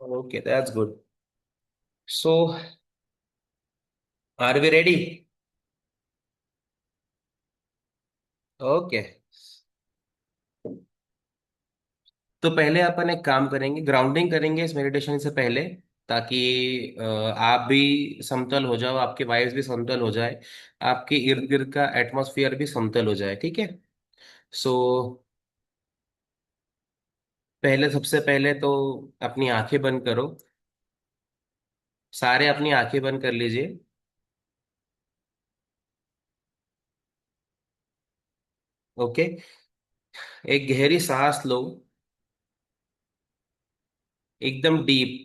Okay, that's good. So, are we ready? Okay. तो पहले अपन एक काम करेंगे, ग्राउंडिंग करेंगे इस मेडिटेशन से पहले, ताकि आप भी समतल हो जाओ, आपके वाइब्स भी समतल हो जाए, आपके इर्द गिर्द का एटमॉस्फेयर भी समतल हो जाए, ठीक है। सो पहले, सबसे पहले तो अपनी आंखें बंद करो। सारे अपनी आंखें बंद कर लीजिए। ओके। एक गहरी सांस लो, एकदम डीप,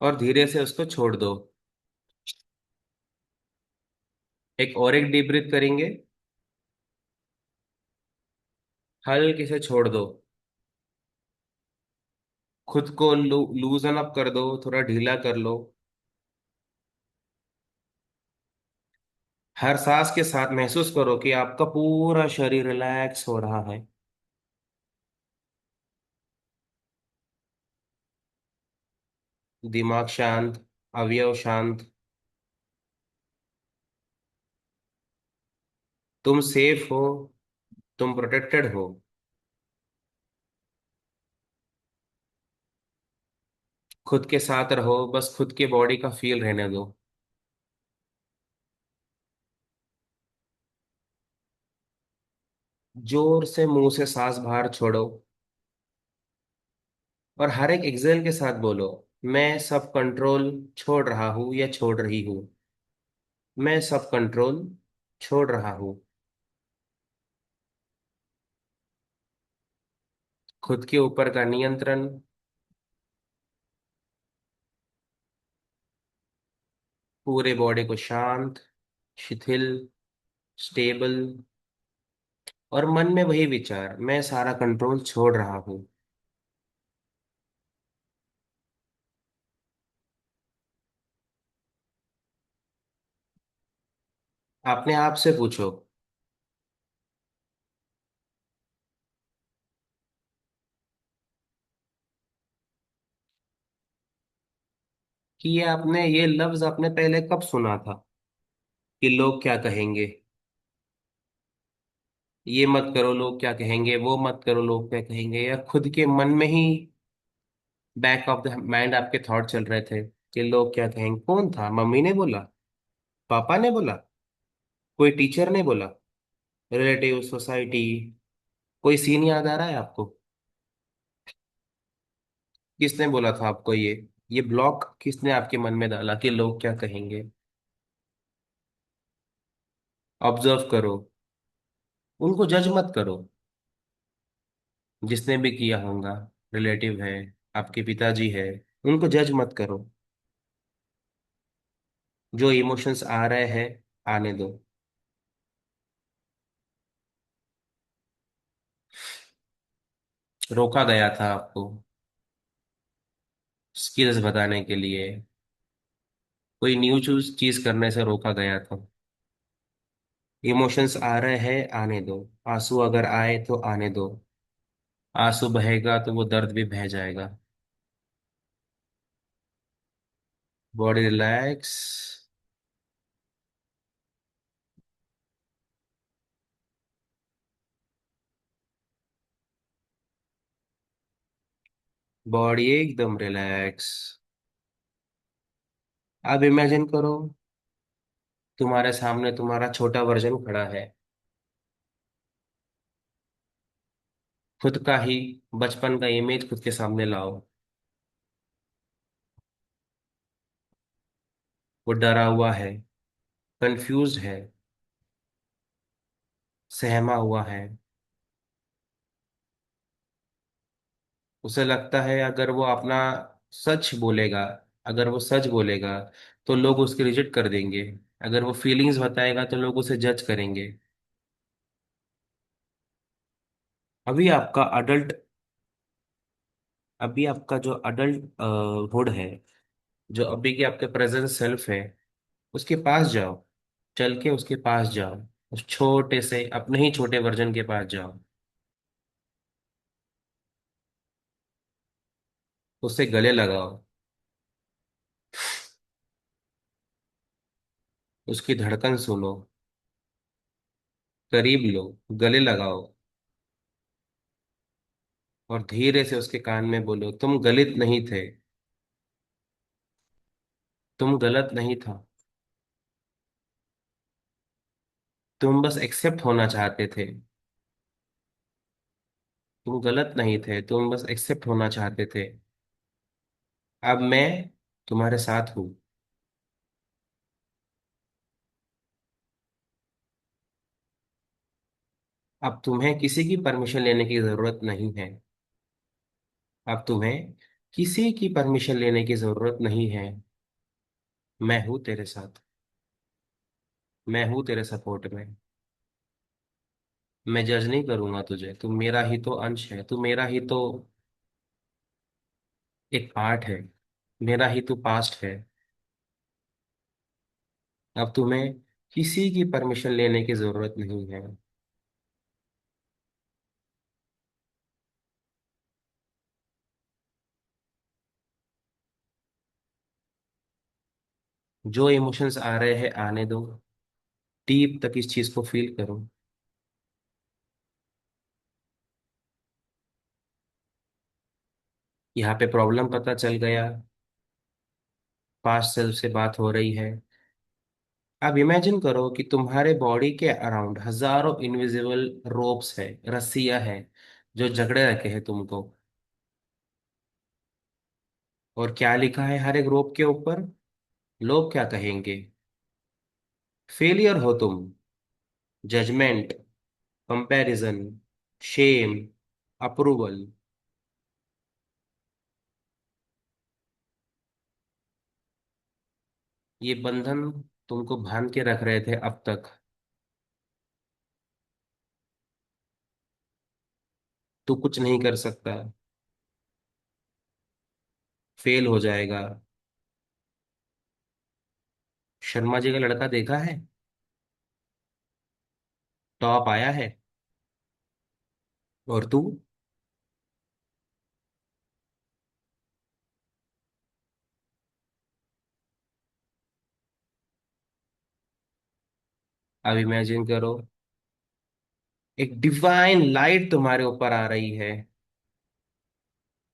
और धीरे से उसको छोड़ दो। एक और एक डीप ब्रीथ करेंगे। हल्के से छोड़ दो। खुद को लूजन अप कर दो, थोड़ा ढीला कर लो। हर सांस के साथ महसूस करो कि आपका पूरा शरीर रिलैक्स हो रहा है। दिमाग शांत, अवयव शांत। तुम सेफ हो, तुम प्रोटेक्टेड हो। खुद के साथ रहो, बस खुद के बॉडी का फील रहने दो। जोर से मुंह से सांस बाहर छोड़ो, और हर एक एक्सेल के साथ बोलो, मैं सब कंट्रोल छोड़ रहा हूं या छोड़ रही हूँ। मैं सब कंट्रोल छोड़ रहा हूँ। खुद के ऊपर का नियंत्रण। पूरे बॉडी को शांत, शिथिल, स्टेबल। और मन में वही विचार, मैं सारा कंट्रोल छोड़ रहा हूँ। अपने आप से पूछो कि ये लफ्ज आपने पहले कब सुना था, कि लोग क्या कहेंगे। ये मत करो लोग क्या कहेंगे, वो मत करो लोग क्या कहेंगे, या खुद के मन में ही बैक ऑफ द माइंड आपके थॉट चल रहे थे कि लोग क्या कहेंगे। कौन था? मम्मी ने बोला? पापा ने बोला? कोई टीचर ने बोला? Relative, society? कोई सीन याद आ रहा है आपको? किसने बोला था आपको ये ब्लॉक किसने आपके मन में डाला कि लोग क्या कहेंगे? ऑब्जर्व करो। उनको जज मत करो, जिसने भी किया होगा। रिलेटिव है, आपके पिताजी है, उनको जज मत करो। जो इमोशंस आ रहे हैं, आने दो। रोका गया था आपको स्किल्स बताने के लिए, कोई न्यू चूज चीज करने से रोका गया था। इमोशंस आ रहे हैं, आने दो। आंसू अगर आए तो आने दो। आंसू बहेगा तो वो दर्द भी बह जाएगा। Body relax. बॉडी एकदम रिलैक्स। अब इमेजिन करो, तुम्हारे सामने तुम्हारा छोटा वर्जन खड़ा है। खुद का ही बचपन का इमेज खुद के सामने लाओ। वो डरा हुआ है, कंफ्यूज्ड है, सहमा हुआ है। उसे लगता है अगर वो अपना सच बोलेगा, अगर वो सच बोलेगा तो लोग उसकी रिजेक्ट कर देंगे। अगर वो फीलिंग्स बताएगा तो लोग उसे जज करेंगे। अभी आपका अडल्ट अभी आपका जो अडल्ट हुड है, जो अभी के आपके प्रेजेंट सेल्फ है, उसके पास जाओ। चल के उसके पास जाओ। उस छोटे से अपने ही छोटे वर्जन के पास जाओ। उससे गले लगाओ। उसकी धड़कन सुनो। करीब लो। गले लगाओ। और धीरे से उसके कान में बोलो, तुम गलत नहीं थे। तुम गलत नहीं था। तुम बस एक्सेप्ट होना चाहते थे। तुम गलत नहीं थे, तुम बस एक्सेप्ट होना चाहते थे। अब मैं तुम्हारे साथ हूँ। अब तुम्हें किसी की परमिशन लेने की जरूरत नहीं है। अब तुम्हें किसी की परमिशन लेने की जरूरत नहीं है। मैं हूं तेरे साथ। मैं हूं तेरे सपोर्ट में। मैं जज नहीं करूंगा तुझे, तू मेरा ही तो अंश है, तू मेरा ही तो एक पार्ट है। मेरा ही तो पास्ट है। अब तुम्हें किसी की परमिशन लेने की जरूरत नहीं है। जो इमोशंस आ रहे हैं आने दो। डीप तक इस चीज को फील करो। यहाँ पे प्रॉब्लम पता चल गया। पास्ट सेल्फ से बात हो रही है। अब इमेजिन करो कि तुम्हारे बॉडी के अराउंड हजारों इनविजिबल रोप्स है, रस्सियां हैं, जो जकड़े रखे हैं तुमको। और क्या लिखा है हर एक रोप के ऊपर? लोग क्या कहेंगे? फेलियर हो तुम। जजमेंट। कंपैरिजन। शेम। अप्रूवल। ये बंधन तुमको बांध के रख रहे थे अब तक। तू कुछ नहीं कर सकता। फेल हो जाएगा। शर्मा जी का लड़का देखा है? टॉप आया है। और तू? अब इमेजिन करो, एक डिवाइन लाइट तुम्हारे ऊपर आ रही है।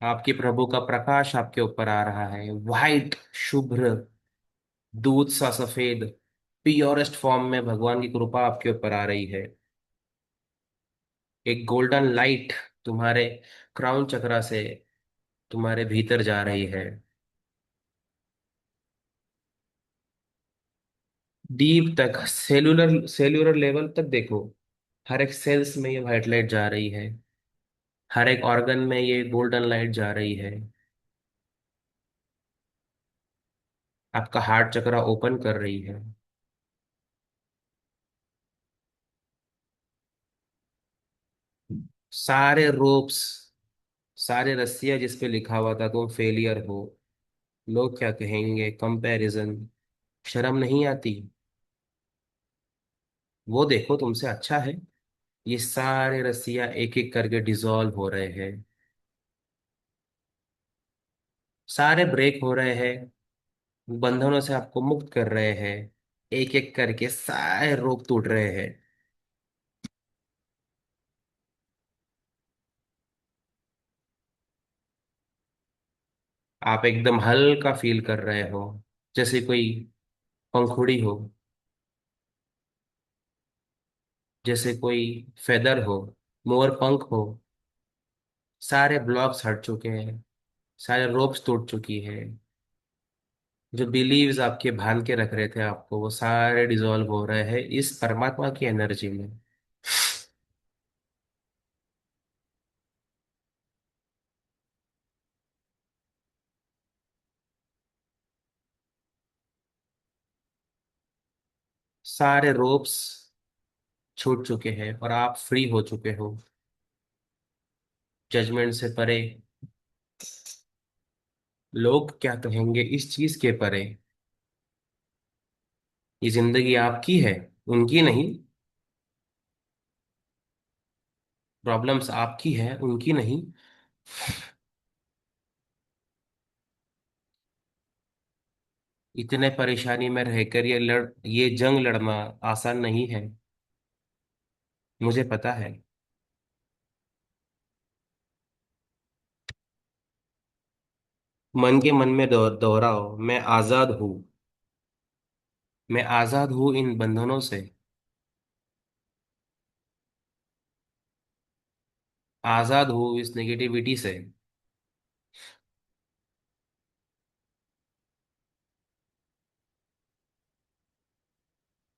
आपके प्रभु का प्रकाश आपके ऊपर आ रहा है, वाइट, शुभ्र, दूध सा सफेद, प्योरेस्ट फॉर्म में भगवान की कृपा आपके ऊपर आ रही है। एक गोल्डन लाइट तुम्हारे क्राउन चक्रा से तुम्हारे भीतर जा रही है। डीप तक, सेलुलर सेलुलर लेवल तक देखो। हर एक सेल्स में ये व्हाइट लाइट जा रही है। हर एक ऑर्गन में ये गोल्डन लाइट जा रही है। आपका हार्ट चक्रा ओपन कर रही है। सारे रोप्स, सारे रस्सियां जिस पे लिखा हुआ था तुम फेलियर हो, लोग क्या कहेंगे, कंपैरिजन, शर्म नहीं आती? वो देखो तुमसे अच्छा है। ये सारे रस्सियां एक एक करके डिसॉल्व हो रहे हैं। सारे ब्रेक हो रहे हैं। बंधनों से आपको मुक्त कर रहे हैं। एक एक करके सारे रोग टूट रहे हैं। आप एकदम हल्का फील कर रहे हो, जैसे कोई पंखुड़ी हो, जैसे कोई फेदर हो, मोर पंख हो। सारे ब्लॉक्स हट चुके हैं। सारे रोप्स टूट चुकी है। जो बिलीव्स आपके बांध के रख रहे थे आपको, वो सारे डिसॉल्व हो रहे हैं इस परमात्मा की एनर्जी में। सारे रोप्स छूट चुके हैं और आप फ्री हो चुके हो। जजमेंट से परे। लोग क्या कहेंगे इस चीज के परे। ये जिंदगी आपकी है, उनकी नहीं। प्रॉब्लम्स आपकी है, उनकी नहीं। इतने परेशानी में रहकर ये जंग लड़ना आसान नहीं है। मुझे पता है। मन के मन में दोहराओ, मैं आजाद हूँ। मैं आजाद हूँ इन बंधनों से। आजाद हूँ इस नेगेटिविटी से।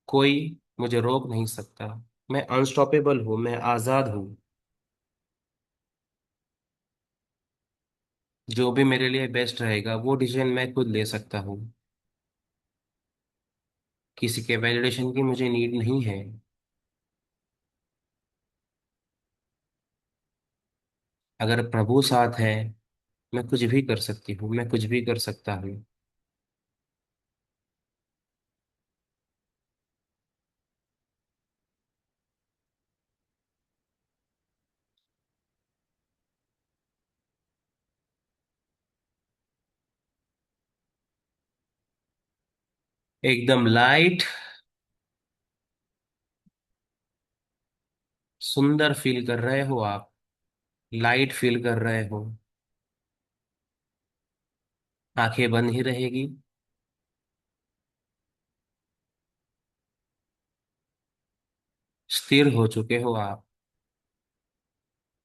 कोई मुझे रोक नहीं सकता। मैं अनस्टॉपेबल हूँ, मैं आजाद हूँ। जो भी मेरे लिए बेस्ट रहेगा वो डिसीजन मैं खुद ले सकता हूँ। किसी के वैलिडेशन की मुझे नीड नहीं है। अगर प्रभु साथ है, मैं कुछ भी कर सकती हूँ, मैं कुछ भी कर सकता हूँ। एकदम लाइट। सुंदर फील कर रहे हो आप। लाइट फील कर रहे हो। आंखें बंद ही रहेगी। स्थिर हो चुके हो आप।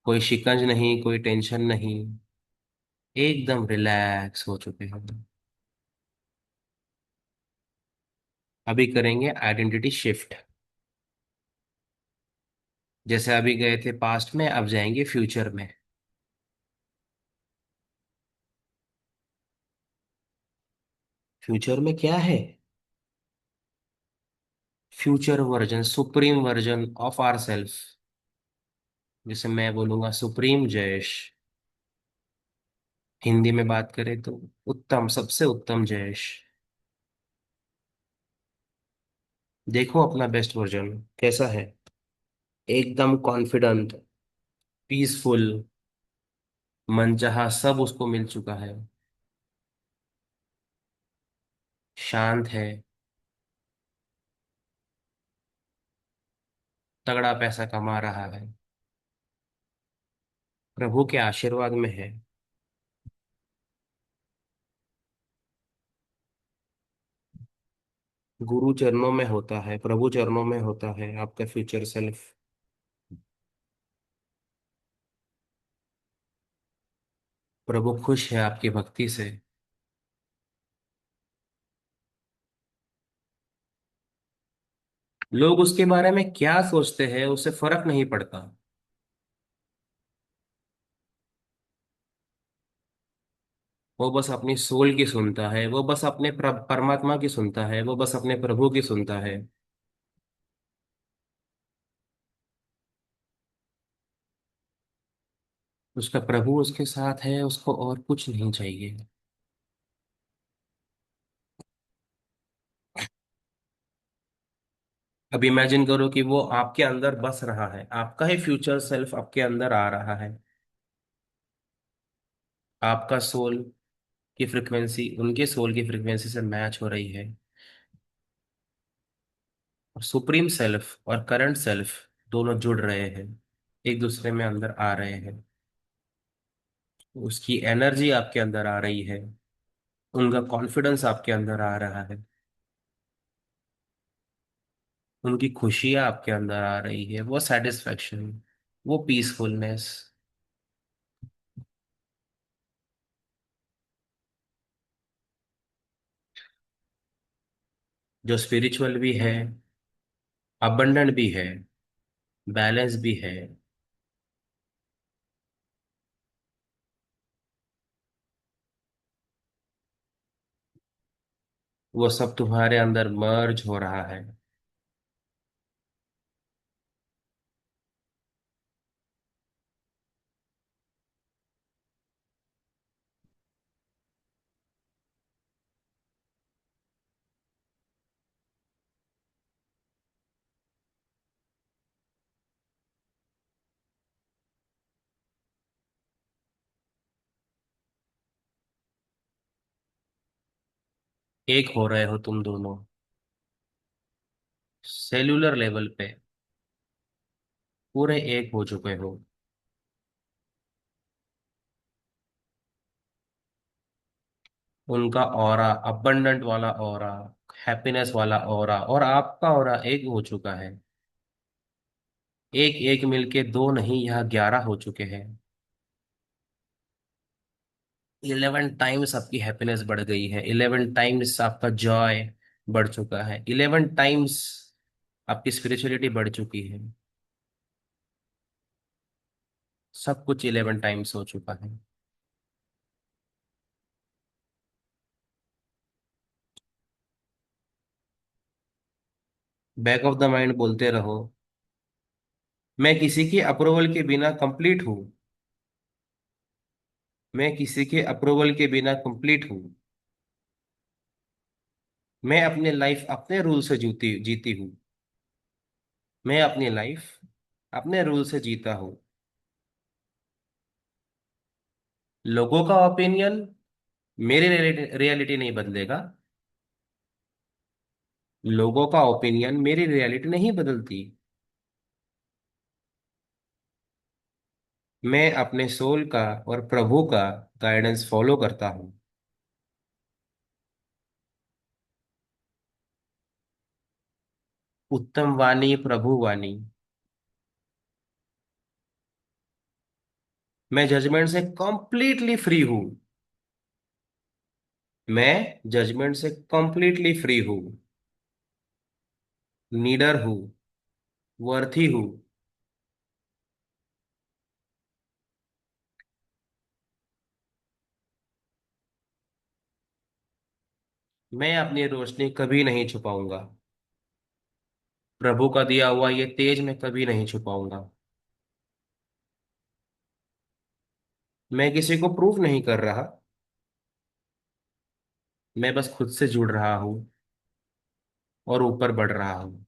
कोई शिकंज नहीं, कोई टेंशन नहीं। एकदम रिलैक्स हो चुके हो। अभी करेंगे आइडेंटिटी शिफ्ट। जैसे अभी गए थे पास्ट में, अब जाएंगे फ्यूचर में। फ्यूचर में क्या है? Future version, supreme version of our self. जैसे मैं बोलूंगा सुप्रीम जयेश। हिंदी में बात करें तो उत्तम, सबसे उत्तम जयेश। देखो अपना बेस्ट वर्जन कैसा है। एकदम कॉन्फिडेंट, पीसफुल, मनचाहा सब उसको मिल चुका है। शांत है। तगड़ा पैसा कमा रहा है। प्रभु के आशीर्वाद में है। गुरु चरणों में होता है, प्रभु चरणों में होता है आपका फ्यूचर सेल्फ। प्रभु खुश है आपकी भक्ति से। लोग उसके बारे में क्या सोचते हैं उससे फर्क नहीं पड़ता। वो बस अपनी सोल की सुनता है, वो बस अपने परमात्मा की सुनता है, वो बस अपने प्रभु की सुनता है। उसका प्रभु उसके साथ है, उसको और कुछ नहीं चाहिए। अब इमेजिन करो कि वो आपके अंदर बस रहा है, आपका ही फ्यूचर सेल्फ आपके अंदर आ रहा है। आपका सोल की फ्रिक्वेंसी उनके सोल की फ्रिक्वेंसी से मैच हो रही है। और सुप्रीम सेल्फ और करंट सेल्फ दोनों जुड़ रहे हैं, एक दूसरे में अंदर आ रहे हैं। उसकी एनर्जी आपके अंदर आ रही है। उनका कॉन्फिडेंस आपके अंदर आ रहा है। उनकी खुशियाँ आपके अंदर आ रही है, वो सेटिस्फैक्शन, वो पीसफुलनेस। जो स्पिरिचुअल भी है, अबंडेंट भी है, बैलेंस भी है। वो सब तुम्हारे अंदर मर्ज हो रहा है। एक हो रहे हो तुम दोनों, सेल्यूलर लेवल पे पूरे एक हो चुके हो। उनका ऑरा, अबंडेंट वाला ऑरा, हैप्पीनेस वाला ऑरा और आपका ऑरा एक हो चुका है। एक एक मिलके दो नहीं, यहाँ 11 हो चुके हैं। 11 टाइम्स आपकी हैप्पीनेस बढ़ गई है, 11 टाइम्स आपका जॉय बढ़ चुका है, 11 टाइम्स आपकी स्पिरिचुअलिटी बढ़ चुकी है। सब कुछ 11 टाइम्स हो चुका है। बैक ऑफ द माइंड बोलते रहो, मैं किसी की अप्रूवल के बिना कंप्लीट हूँ। मैं किसी के अप्रूवल के बिना कंप्लीट हूँ। मैं अपनी लाइफ अपने रूल से जीती जीती हूँ। मैं अपनी लाइफ अपने रूल से जीता हूँ। लोगों का ओपिनियन मेरी रियलिटी नहीं बदलेगा। लोगों का ओपिनियन मेरी रियलिटी नहीं बदलती। मैं अपने सोल का और प्रभु का गाइडेंस फॉलो करता हूँ। उत्तम वाणी प्रभु वाणी। मैं जजमेंट से कंप्लीटली फ्री हूँ। मैं जजमेंट से कंप्लीटली फ्री हूँ। नीडर हूँ। वर्थी हूँ। मैं अपनी रोशनी कभी नहीं छुपाऊंगा। प्रभु का दिया हुआ ये तेज मैं कभी नहीं छुपाऊंगा। मैं किसी को प्रूव नहीं कर रहा। मैं बस खुद से जुड़ रहा हूँ और ऊपर बढ़ रहा हूँ।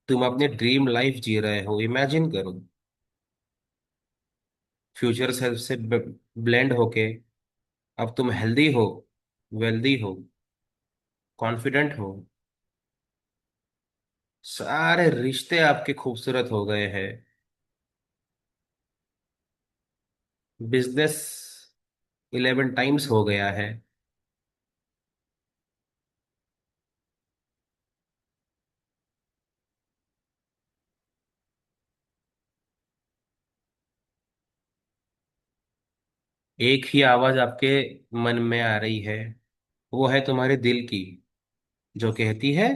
तुम अपनी ड्रीम लाइफ जी रहे हो, इमेजिन करो। फ्यूचर सेल्फ से ब्लेंड होके अब तुम हेल्दी हो, वेल्दी हो, कॉन्फिडेंट हो। सारे रिश्ते आपके खूबसूरत हो गए हैं। बिजनेस 11 टाइम्स हो गया है। एक ही आवाज आपके मन में आ रही है, वो है तुम्हारे दिल की, जो कहती है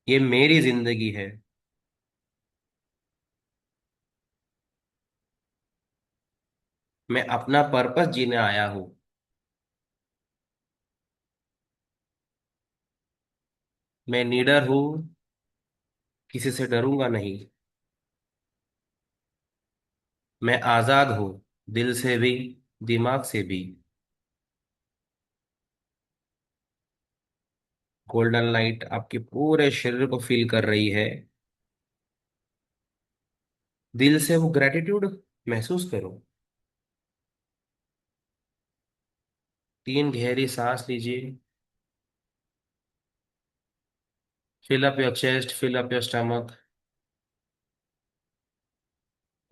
ये मेरी जिंदगी है। मैं अपना पर्पस जीने आया हूँ। मैं नीडर हूँ, किसी से डरूंगा नहीं। मैं आजाद हूँ, दिल से भी, दिमाग से भी। गोल्डन लाइट आपके पूरे शरीर को फील कर रही है। दिल से वो ग्रेटिट्यूड महसूस करो। 3 गहरी सांस लीजिए। Fill up your chest, fill up your stomach.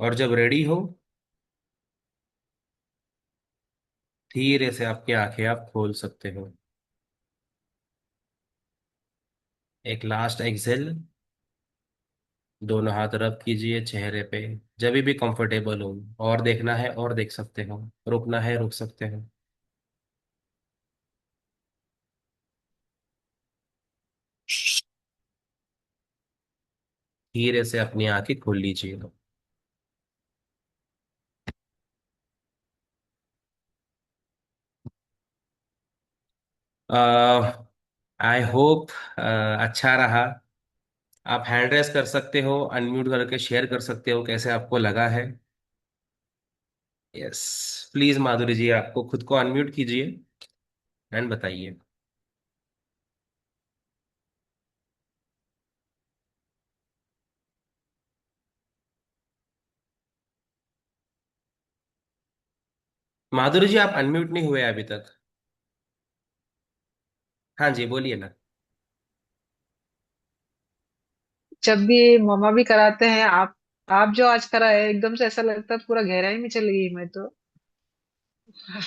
और जब रेडी हो, धीरे से आपकी आंखें आप खोल सकते हो। एक लास्ट एक्सेल। दोनों हाथ रब कीजिए चेहरे पे। जब भी कंफर्टेबल हो, और देखना है और देख सकते हो, रुकना है रुक सकते हो। धीरे से अपनी आंखें खोल लीजिए। आई होप अच्छा रहा। आप हैंड रेस कर सकते हो, अनम्यूट करके शेयर कर सकते हो कैसे आपको लगा है। यस। प्लीज माधुरी जी, आपको खुद को अनम्यूट कीजिए एंड बताइए। माधुरी जी, आप अनम्यूट नहीं हुए अभी तक। हाँ जी, बोलिए ना। जब भी मम्मा भी कराते हैं, आप जो आज करा है एकदम से ऐसा लगता है पूरा गहराई में चली गई मैं तो।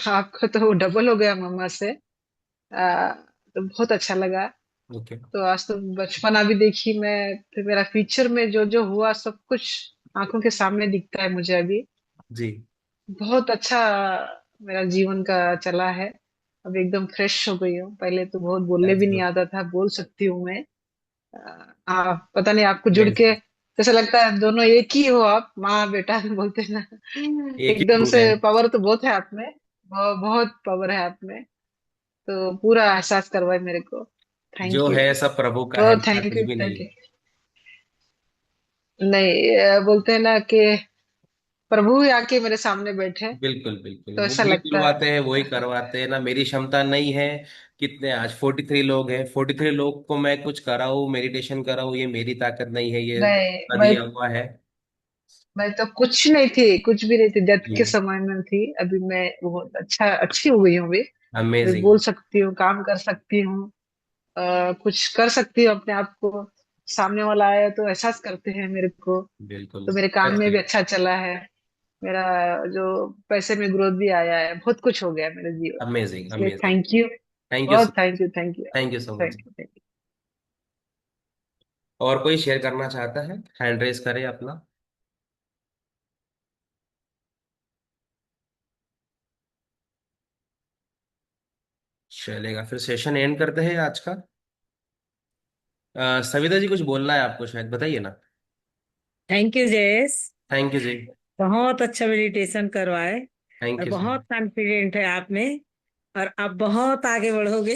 आपको तो डबल हो गया मम्मा से। तो बहुत अच्छा लगा। ओके। तो आज तो बचपना भी देखी मैं, फिर मेरा फ्यूचर में जो जो हुआ सब कुछ आंखों के सामने दिखता है मुझे अभी। जी। बहुत अच्छा मेरा जीवन का चला है। अब एकदम फ्रेश हो गई हूँ, पहले तो बहुत बोलने दैट्स भी नहीं गुड। आता था, बोल सकती हूँ मैं। पता नहीं आपको जुड़ के अमेजिंग। जैसा लगता है दोनों एक ही हो, आप माँ बेटा बोलते हैं ना। एक ही एकदम खून से है। पावर तो बहुत है आप में। बहुत पावर है आप में। तो पूरा एहसास करवाए मेरे को। जो थैंक यू। है सब प्रभु का है, बहुत मेरा थैंक कुछ यू, भी नहीं थैंक है। यू। नहीं, बोलते हैं ना कि प्रभु ही आके मेरे सामने बैठे, बिल्कुल बिल्कुल, तो वो ऐसा वही लगता है। दिलवाते हैं, वही करवाते हैं ना। मेरी क्षमता नहीं है। कितने आज 43 लोग हैं, 43 लोग को मैं कुछ कराऊं, मेडिटेशन कराऊं, ये मेरी ताकत नहीं है, ये नहीं, दिया हुआ है। मैं तो कुछ नहीं थी, कुछ भी नहीं थी, डेथ के जी। समय में थी। अभी मैं बहुत अच्छी हो गई हूँ अभी। अभी अमेजिंग। बोल सकती हूँ, काम कर सकती हूँ, कुछ कर सकती हूँ अपने आप को। सामने वाला आया तो एहसास करते हैं मेरे को। बिल्कुल। तो मेरे काम दैट्स में भी ग्रेट। अच्छा चला है। मेरा जो पैसे में ग्रोथ भी आया है, बहुत कुछ हो गया मेरे जीवन में, अमेजिंग इसलिए amazing. Thank you. Thank you so बहुत thank you, thank you. Thank you so thank much. You, thank you. और कोई शेयर करना चाहता है, हैंड रेस करे अपना। चलेगा, फिर सेशन एंड करते हैं आज का। सविता जी, कुछ बोलना है आपको शायद, बताइए ना। Thank you Jayesh. Thank you ji. बहुत अच्छा मेडिटेशन करवाए। थैंक और यू सो मच। बहुत कॉन्फिडेंट है आप में। और आप बहुत आगे बढ़ोगे।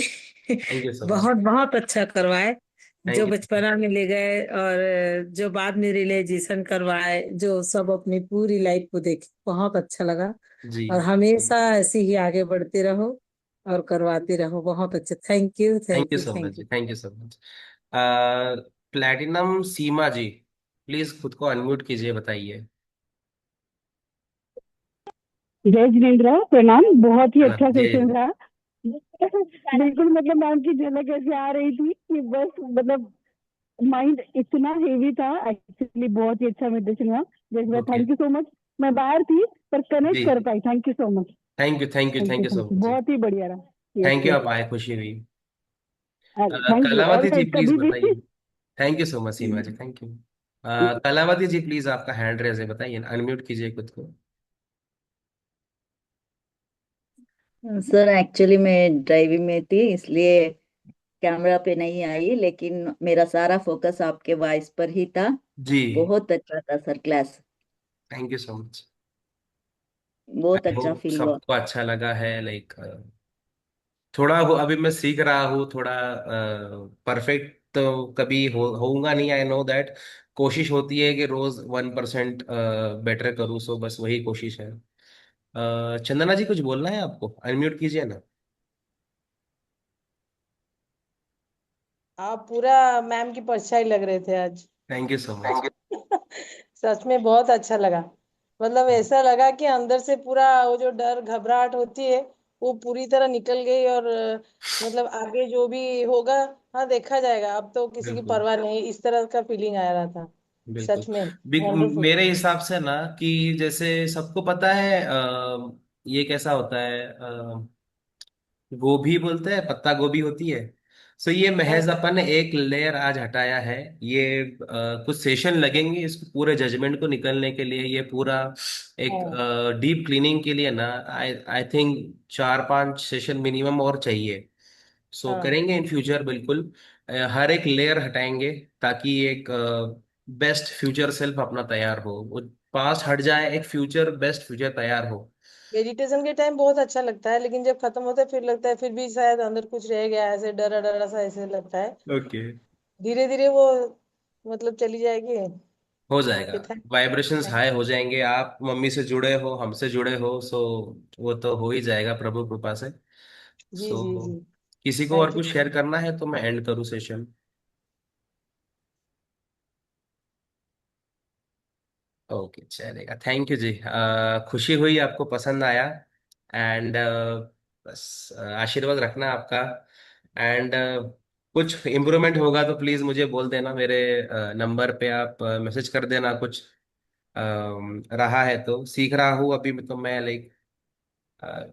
Thank you so much. बहुत बहुत अच्छा करवाए। जो थैंक यू। बचपना में ले गए और जो बाद में रियलाइजेशन करवाए, जो सब अपनी पूरी लाइफ को देखे, बहुत अच्छा लगा। जी। और हमेशा ऐसे ही आगे बढ़ते रहो और करवाते रहो। बहुत अच्छा, thank you, thank thank you you, so much thank ji, you. Thank you so much. Platinum Seema ji, please खुद को अनम्यूट कीजिए, बताइए। जय जिनेन्द्र, प्रणाम। बहुत ही है ना, अच्छा जी। सेशन रहा। बिल्कुल, मतलब मैम की झलक ऐसे आ रही थी कि बस मतलब माइंड इतना हेवी था। एक्चुअली बहुत ही अच्छा मेडिटेशन हुआ। Jai, okay. Thank you so much. मैं बाहर थी पर जी। कनेक्ट कर पाई। Thank you so much. Thank you thank you thank thank you, you so thank you, much जी। बहुत ही बढ़िया रहा। Yes, thank you, yes. आप आए, खुशी हुई। अरे थैंक यू, और कलावती जी प्लीज कभी भी। बताइए। Thank you so much Seema ji, thank you. Kalavati ji please, आपका हैंड रेज है, बताइए ना, अनम्यूट कीजिए खुद को। सर एक्चुअली मैं ड्राइविंग में थी, इसलिए कैमरा पे नहीं आई, लेकिन मेरा सारा फोकस आपके वॉइस पर ही था। जी। बहुत अच्छा था sir class. Thank you so much. बहुत आई अच्छा होप फील हुआ। सबको अच्छा लगा है, लाइक थोड़ा अभी मैं सीख रहा हूँ, थोड़ा परफेक्ट तो कभी होऊंगा नहीं, आई नो दैट। कोशिश होती है कि रोज 1% बेटर करूँ, सो बस वही कोशिश है। चंदना जी, कुछ बोलना है आपको, अनम्यूट कीजिए ना। आप पूरा मैम की परछाई लग रहे थे आज। Thank you so much. सच में बहुत अच्छा लगा। मतलब ऐसा लगा कि अंदर से पूरा वो जो डर घबराहट होती है वो पूरी तरह निकल गई। और मतलब आगे जो भी होगा, हाँ देखा जाएगा, अब तो किसी की बिल्कुल परवाह नहीं, इस तरह का फीलिंग आ रहा था। बिल्कुल। सच में वंडरफुल। मेरे हिसाब से ना, कि जैसे सबको पता है, ये कैसा होता है, गोभी बोलते हैं, पत्ता गोभी होती है। सो ये हाँ महज अपन ने एक लेयर आज हटाया है। ये कुछ सेशन लगेंगे इसको पूरे जजमेंट को निकलने के लिए, ये पूरा एक हाँ डीप क्लीनिंग के लिए ना। आई आई थिंक 4-5 सेशन मिनिमम और चाहिए। सो हाँ। करेंगे इन फ्यूचर, बिल्कुल। हर एक लेयर हटाएंगे, ताकि एक बेस्ट फ्यूचर सेल्फ अपना तैयार हो, वो पास्ट हट जाए, एक फ्यूचर, बेस्ट फ्यूचर तैयार हो। मेडिटेशन के टाइम बहुत अच्छा लगता है, लेकिन जब खत्म होता है फिर लगता है फिर भी शायद अंदर कुछ रह गया, ऐसे डरा डरा सा ऐसे लगता है। ओके। धीरे धीरे वो मतलब चली जाएगी। हो जाएगा। Okay, thank vibrations thank high हो जाएंगे, आप मम्मी से जुड़े हो, हमसे जुड़े हो, सो वो तो हो ही जाएगा प्रभु कृपा से। जी सो जी जी। किसी को और थैंक यू। कुछ शेयर करना है तो मैं एंड करूँ सेशन। ओके, चलेगा, थैंक यू जी। खुशी हुई आपको पसंद आया। एंड बस आशीर्वाद रखना आपका। एंड कुछ इम्प्रूवमेंट होगा तो प्लीज़ मुझे बोल देना, मेरे नंबर पे आप मैसेज कर देना कुछ रहा है तो। सीख रहा हूँ अभी तो मैं, लाइक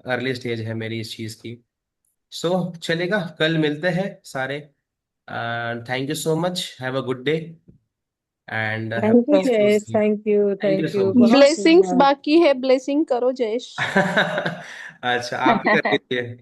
अर्ली स्टेज है मेरी इस चीज़ की। सो चलेगा, कल मिलते हैं सारे। Thank you so much, have a good day and have thank you peaceful Jayesh, sleep. Thank you, thank you thank so you, much. बहुत ब्लेसिंग्स शुभ। बाकी है, ब्लेसिंग करो जयेश। अच्छा, आप भी कर लीजिए।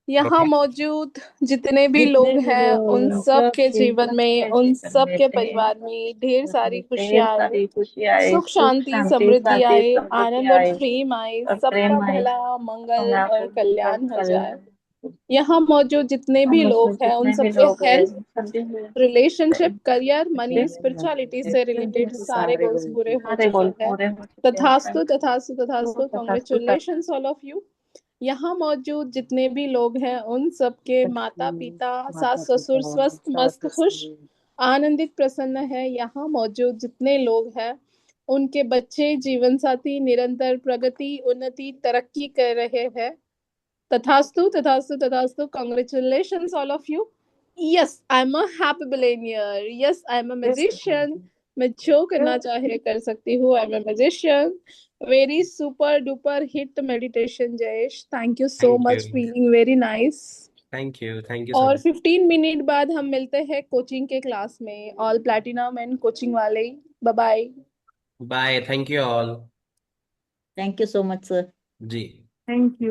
यहाँ मौजूद जितने भी जितने लोग भी हैं उन लोग, सब के सबके जीवन में, उन सब के परिवार में ढेर सारी ढेर खुशियां आए, सारी खुशियाँ आए, सुख सुख शांति शांति समृद्धि शांति आए, समृद्धि आनंद और आए प्रेम आए, और सबका प्रेम आए, भला मंगल हमारा और और कल्याण हो जाए। कल्याण। यहाँ मौजूद जितने भी हम उसमें लोग हैं उन जितने भी सबके लोग हैं हेल्थ, सभी रिलेशनशिप, करियर, मनी, स्पिरिचुअलिटी से रिलेटेड सारे गोल्स पूरे हो सारे चुके गोल हैं। पूरे हो चुके हैं। तथास्तु तथास्तु तो तथास्तु, तथास्तु कॉन्ग्रेचुलेशंस ऑल ऑफ यू। यहाँ मौजूद जितने भी लोग हैं उन सबके माता पिता, सास ससुर स्वस्थ मस्त खुश आनंदित प्रसन्न है। यहाँ मौजूद जितने लोग हैं उनके बच्चे जीवन साथी निरंतर प्रगति उन्नति तरक्की कर रहे हैं। तथास्तु तथास्तु तथास्तु, congratulations all of you. Yes, I am a happy billionaire, yes I am a magician. मैं जो करना चाहे कर सकती हूँ, I am a magician. Very super duper hit meditation Jayesh, thank you so thank you, much, feeling very nice. Thank you सो और much. 15 minute बाद हम मिलते हैं कोचिंग के क्लास में, ऑल प्लैटिनम एंड कोचिंग वाले। Bye bye. Bye, thank you all. Thank you so much sir. जी। Thank you.